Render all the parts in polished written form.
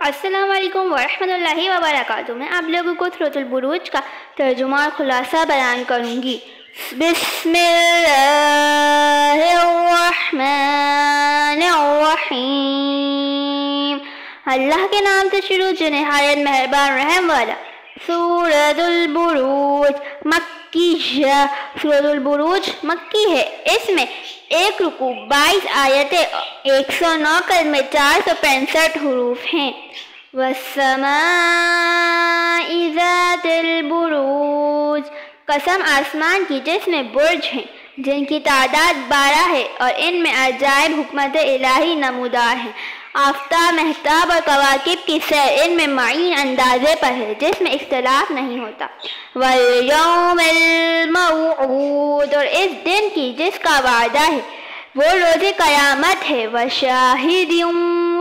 السلام علیکم ورحمۃ اللہ وبرکاتہ۔ میں آپ لوگوں کو سورۃ البروج کا ترجمہ اور خلاصہ بیان کروں گی۔ بسم اللہ الرحمن الرحیم، اللہ کے نام سے شروع جو نہایت مہربان رحم والا۔ سورۃ البروج مکی ہے۔ سورۃ البروج مکی ہے۔ اس میں 1 رکوع 22 آیتیں 109 کلمے 465 حروف ہیں۔ وَالسَّمَاءِ ذَاتِ الْبُرُوجِ، قسم آسمان کی جس میں برج ہیں جن کی تعداد 12 ہے اور ان میں عجائب حکمت الہی نمودار ہیں۔ آفتاب، مہتاب اور کواکب کی سیر ان میں معین اندازے پر ہے جس میں اختلاف نہیں ہوتا۔ وَالْيَوْمِ الْمَوْعُودِ، اور اس دن کی جس کا وعدہ ہے وہ روز قیامت ہے۔ وَشَاهِدٍ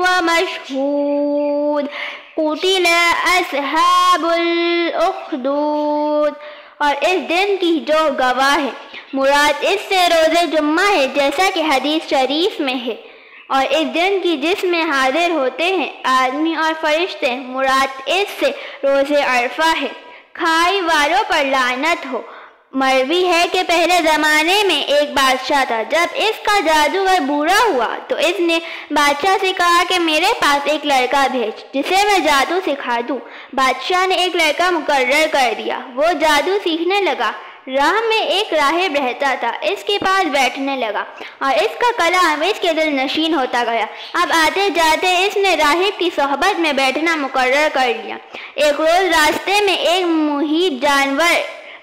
وَمَشْهُودٍ، قُتِلَ أَصْحَابُ الْأُخْدُودِ، اور اس دن کی جو گواہ ہے مراد اس سے روز جمعہ ہے جیسا کہ حدیث شریف میں ہے۔ اور اس دن کی جس میں حاضر ہوتے ہیں آدمی اور فرشتے، مراد اس سے روز عرفہ ہے۔ کھائی والوں پر لعنت ہو۔ مروی ہے کہ پہلے زمانے میں ایک بادشاہ تھا۔ جب اس کا جادوگر بوڑھا ہوا تو اس نے بادشاہ سے کہا کہ میرے پاس ایک لڑکا بھیج جسے میں جادو سکھا دوں۔ بادشاہ نے ایک لڑکا مقرر کر دیا۔ وہ جادو سیکھنے لگا۔ راہ میں ایک راہب رہتا تھا، اس کے پاس بیٹھنے لگا اور اس کا کلام اس کے دل نشین ہوتا گیا۔ اب آتے جاتے اس نے راہب کی صحبت میں بیٹھنا مقرر کر لیا۔ ایک روز راستے میں ایک محیط جانور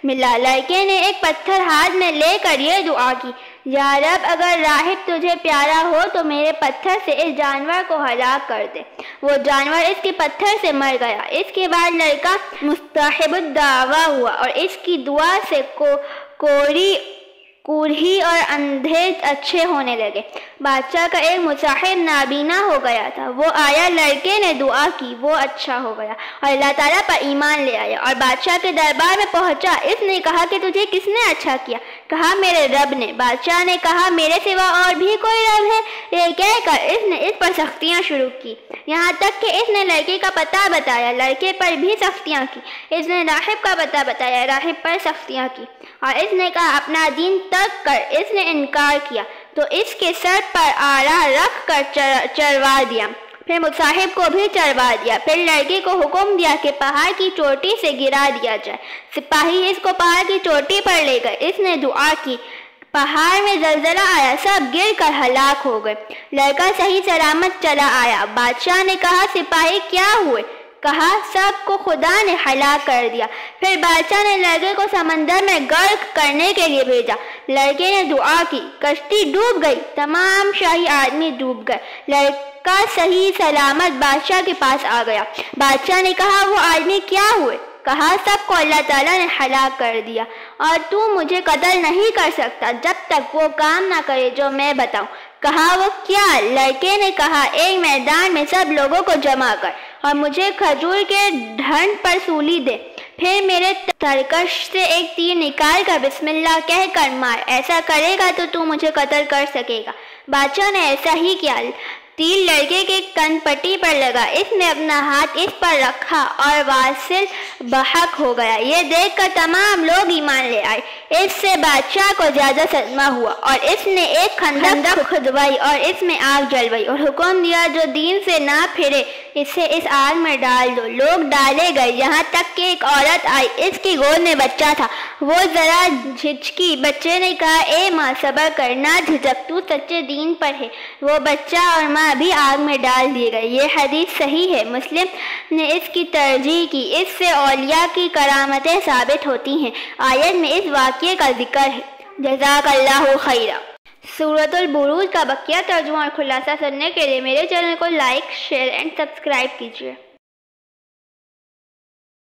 ملا۔ لڑکے نے ایک پتھر ہاتھ میں لے کر یہ دعا کی، یا رب اگر راہب تجھے پیارا ہو تو میرے پتھر سے اس جانور کو ہلاک کر دے۔ وہ جانور اس کے پتھر سے مر گیا۔ اس کے بعد لڑکا مستحب الدعویٰ ہوا اور اس کی دعا سے کوڑھی اور اندھے اچھے ہونے لگے۔ بادشاہ کا ایک مصاحب نابینا ہو گیا تھا، وہ آیا، لڑکے نے دعا کی، وہ اچھا ہو گیا اور اللہ تعالیٰ پر ایمان لے آیا اور بادشاہ کے دربار میں پہنچا۔ اس نے کہا کہ تجھے کس نے اچھا کیا؟ کہا میرے رب نے۔ بادشاہ نے کہا میرے سوا اور بھی کوئی رب ہے؟ یہ کہہ کر اس نے اس پر سختیاں شروع کی، یہاں تک کہ اس نے لڑکے کا پتہ بتایا، لڑکے پر بھی سختیاں کی۔ اس نے راہب کا پتہ بتایا، راہب پر سختیاں کی، اور اس نے کہا اپنا دین ترک کر۔ اس نے انکار کیا تو اس کے سر پر آڑا رکھ کر چروا دیا، پھر مصاحب کو بھی چروا دیا۔ پھر لڑکے کو حکم دیا کہ پہاڑ کی چوٹی سے گرا دیا جائے۔ سپاہی اس کو پہاڑ کی چوٹی پر لے گئے۔ اس نے دعا کی، پہاڑ میں زلزلہ آیا، سب گر کر ہلاک ہو گئے۔ لڑکا صحیح سلامت چلا آیا۔ بادشاہ نے کہا سپاہی کیا ہوئے؟ کہا سب کو خدا نے ہلاک کر دیا۔ پھر بادشاہ نے لڑکے کو سمندر میں غرق کرنے کے لیے بھیجا۔ لڑکے نے دعا کی، کشتی ڈوب گئی، تمام شاہی آدمی ڈوب گئے۔ لڑکا صحیح سلامت بادشاہ کے پاس آ گیا۔ بادشاہ نے کہا وہ آدمی کیا ہوئے؟ کہا سب کو اللہ تعالیٰ نے ہلاک کر دیا اور تو مجھے قتل نہیں کر سکتا جب تک وہ کام نہ کرے جو میں بتاؤں۔ کہا وہ کیا؟ لڑکے نے کہا ایک میدان میں سب لوگوں کو جمع کر اور مجھے کھجور کے ڈنڈ پر سولی دے، پھر میرے ترکش سے ایک تیر نکال کر بسم اللہ کہہ کر مار، ایسا کرے گا تو مجھے قتل کر سکے گا۔ بادشاہ نے ایسا ہی کیا۔ تیر لڑکے کے کن پٹی پر لگا۔ اس نے اپنا ہاتھ اس پر رکھا اور واصل بحق ہو گیا۔ یہ دیکھ کر تمام لوگ ایمان لے آئے۔ اس سے بادشاہ کو زیادہ صدمہ ہوا اور اس نے ایک خندق کھدوائی اور اس میں آگ جلوائی اور حکم دیا جو دین سے نہ پھرے اسے اس آگ میں ڈال دو۔ لوگ ڈالے گئے، یہاں تک کہ ایک عورت آئی، اس کی گود میں بچہ تھا، وہ ذرا جھجکی۔ بچے نے کہا اے ماں صبر کر، نہ جھجک، تو سچے دین پر ہے۔ وہ بچہ اور ماں بھی آگ میں ڈال دیے گئے۔ یہ حدیث صحیح ہے، مسلم نے اس کی ترجیح کی۔ اس سے اولیاء کی کرامتیں ثابت ہوتی ہیں۔ آیت میں اس واقعے کا ذکر ہے۔ جزاک اللہ خیرا۔ سورۃ البروج کا بقیہ ترجمہ اور خلاصہ سننے کے لیے میرے چینل کو لائک، شیئر اینڈ سبسکرائب کیجیے۔